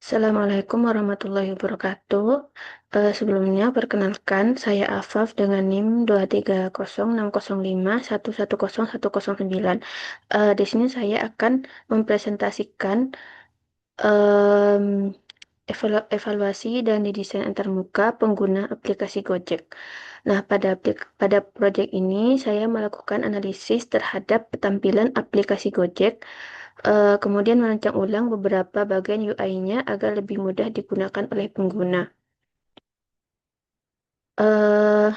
Assalamualaikum warahmatullahi wabarakatuh. Sebelumnya, perkenalkan, saya Afaf dengan NIM 2306051101109. Di sini saya akan mempresentasikan em, evaluasi dan desain antarmuka pengguna aplikasi Gojek. Nah, pada proyek ini saya melakukan analisis terhadap tampilan aplikasi Gojek, kemudian merancang ulang beberapa bagian UI-nya agar lebih mudah digunakan oleh pengguna. Eh,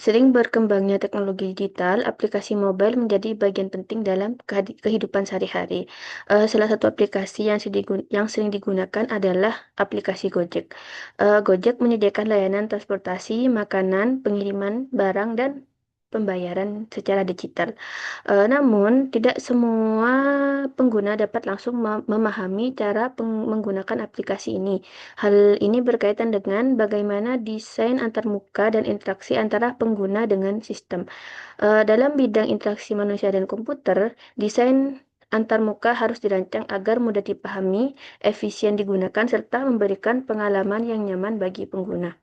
Sering berkembangnya teknologi digital, aplikasi mobile menjadi bagian penting dalam kehidupan sehari-hari. Salah satu aplikasi yang sering digunakan adalah aplikasi Gojek. Gojek menyediakan layanan transportasi, makanan, pengiriman barang, dan pembayaran secara digital. Namun, tidak semua pengguna dapat langsung memahami cara menggunakan aplikasi ini. Hal ini berkaitan dengan bagaimana desain antarmuka dan interaksi antara pengguna dengan sistem. Dalam bidang interaksi manusia dan komputer, desain antarmuka harus dirancang agar mudah dipahami, efisien digunakan, serta memberikan pengalaman yang nyaman bagi pengguna.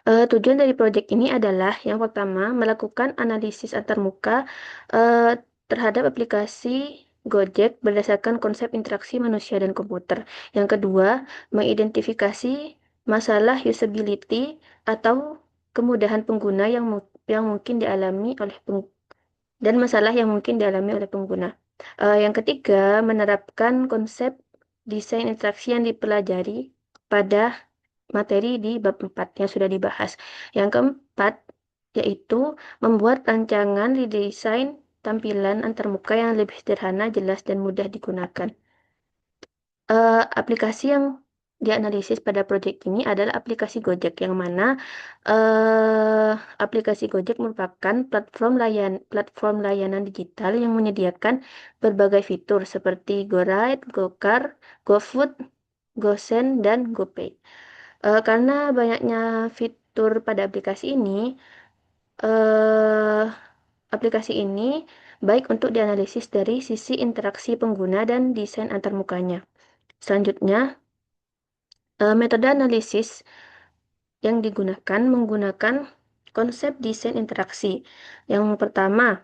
Tujuan dari proyek ini adalah yang pertama, melakukan analisis antarmuka eh, terhadap aplikasi Gojek berdasarkan konsep interaksi manusia dan komputer. Yang kedua, mengidentifikasi masalah usability atau kemudahan pengguna yang mungkin dialami oleh dan masalah yang mungkin dialami oleh pengguna. Yang ketiga, menerapkan konsep desain interaksi yang dipelajari pada materi di bab 4 yang sudah dibahas. Yang keempat, yaitu membuat rancangan redesign tampilan antarmuka yang lebih sederhana, jelas, dan mudah digunakan. Aplikasi yang dianalisis pada proyek ini adalah aplikasi Gojek, yang mana eh, aplikasi Gojek merupakan platform layanan digital yang menyediakan berbagai fitur seperti GoRide, GoCar, GoFood, GoSend, dan GoPay. Karena banyaknya fitur pada eh, aplikasi ini baik untuk dianalisis dari sisi interaksi pengguna dan desain antarmukanya. Selanjutnya, metode analisis yang digunakan menggunakan konsep desain interaksi. Yang pertama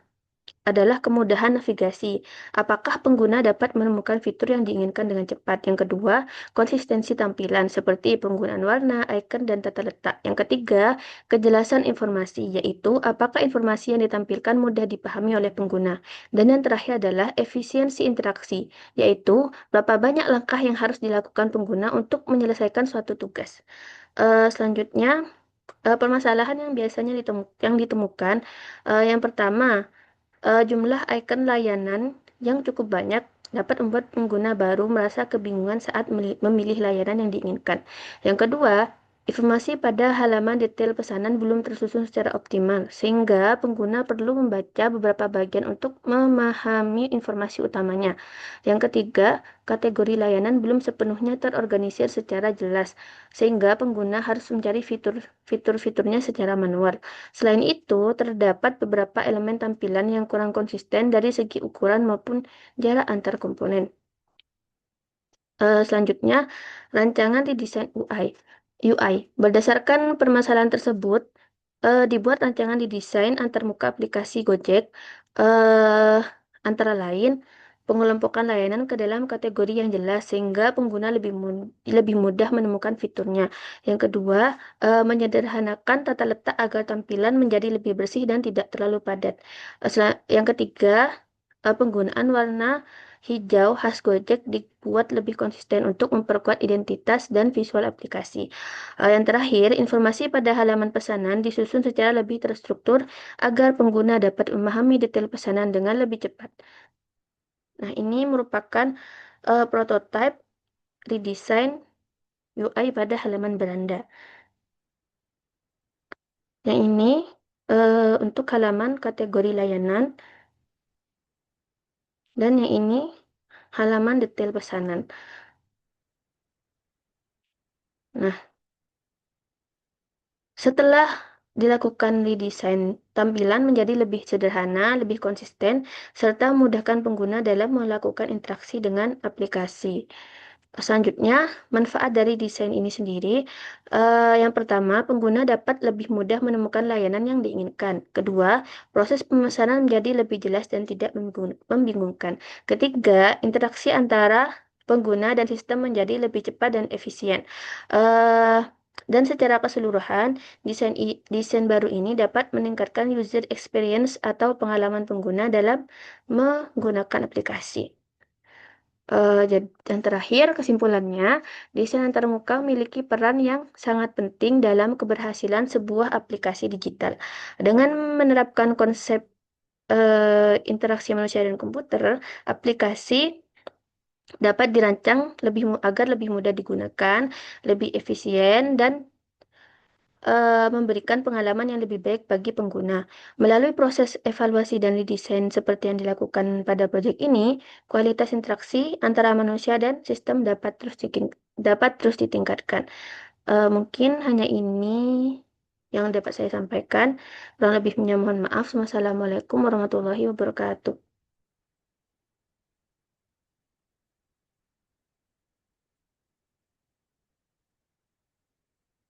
adalah kemudahan navigasi. Apakah pengguna dapat menemukan fitur yang diinginkan dengan cepat? Yang kedua, konsistensi tampilan seperti penggunaan warna, icon, dan tata letak. Yang ketiga, kejelasan informasi, yaitu apakah informasi yang ditampilkan mudah dipahami oleh pengguna. Dan yang terakhir adalah efisiensi interaksi, yaitu berapa banyak langkah yang harus dilakukan pengguna untuk menyelesaikan suatu tugas. Selanjutnya, permasalahan yang biasanya ditemukan, yang pertama, jumlah icon layanan yang cukup banyak dapat membuat pengguna baru merasa kebingungan saat memilih layanan yang diinginkan. Yang kedua, informasi pada halaman detail pesanan belum tersusun secara optimal, sehingga pengguna perlu membaca beberapa bagian untuk memahami informasi utamanya. Yang ketiga, kategori layanan belum sepenuhnya terorganisir secara jelas, sehingga pengguna harus mencari fitur-fiturnya secara manual. Selain itu, terdapat beberapa elemen tampilan yang kurang konsisten dari segi ukuran maupun jarak antar komponen. Selanjutnya, rancangan didesain UI. Berdasarkan permasalahan tersebut, dibuat rancangan didesain antarmuka aplikasi Gojek, eh, antara lain pengelompokan layanan ke dalam kategori yang jelas sehingga pengguna lebih mudah menemukan fiturnya. Yang kedua, menyederhanakan tata letak agar tampilan menjadi lebih bersih dan tidak terlalu padat. Yang ketiga, penggunaan warna hijau khas Gojek dibuat lebih konsisten untuk memperkuat identitas dan visual aplikasi. Yang terakhir, informasi pada halaman pesanan disusun secara lebih terstruktur agar pengguna dapat memahami detail pesanan dengan lebih cepat. Nah, ini merupakan prototipe redesign UI pada halaman beranda. Yang ini untuk halaman kategori layanan, dan yang ini halaman detail pesanan. Nah, setelah dilakukan redesign tampilan menjadi lebih sederhana, lebih konsisten, serta memudahkan pengguna dalam melakukan interaksi dengan aplikasi. Selanjutnya, manfaat dari desain ini sendiri, yang pertama, pengguna dapat lebih mudah menemukan layanan yang diinginkan. Kedua, proses pemesanan menjadi lebih jelas dan tidak membingungkan. Ketiga, interaksi antara pengguna dan sistem menjadi lebih cepat dan efisien. Eh, dan secara keseluruhan, desain baru ini dapat meningkatkan user experience atau pengalaman pengguna dalam menggunakan aplikasi. Dan terakhir, kesimpulannya, desain antarmuka memiliki peran yang sangat penting dalam keberhasilan sebuah aplikasi digital. Dengan menerapkan konsep interaksi manusia dan komputer, aplikasi dapat dirancang agar lebih mudah digunakan, lebih efisien, dan memberikan pengalaman yang lebih baik bagi pengguna. Melalui proses evaluasi dan redesign seperti yang dilakukan pada proyek ini, kualitas interaksi antara manusia dan sistem dapat terus ditingkatkan. Mungkin hanya ini yang dapat saya sampaikan. Kurang lebihnya mohon maaf. Wassalamualaikum warahmatullahi wabarakatuh.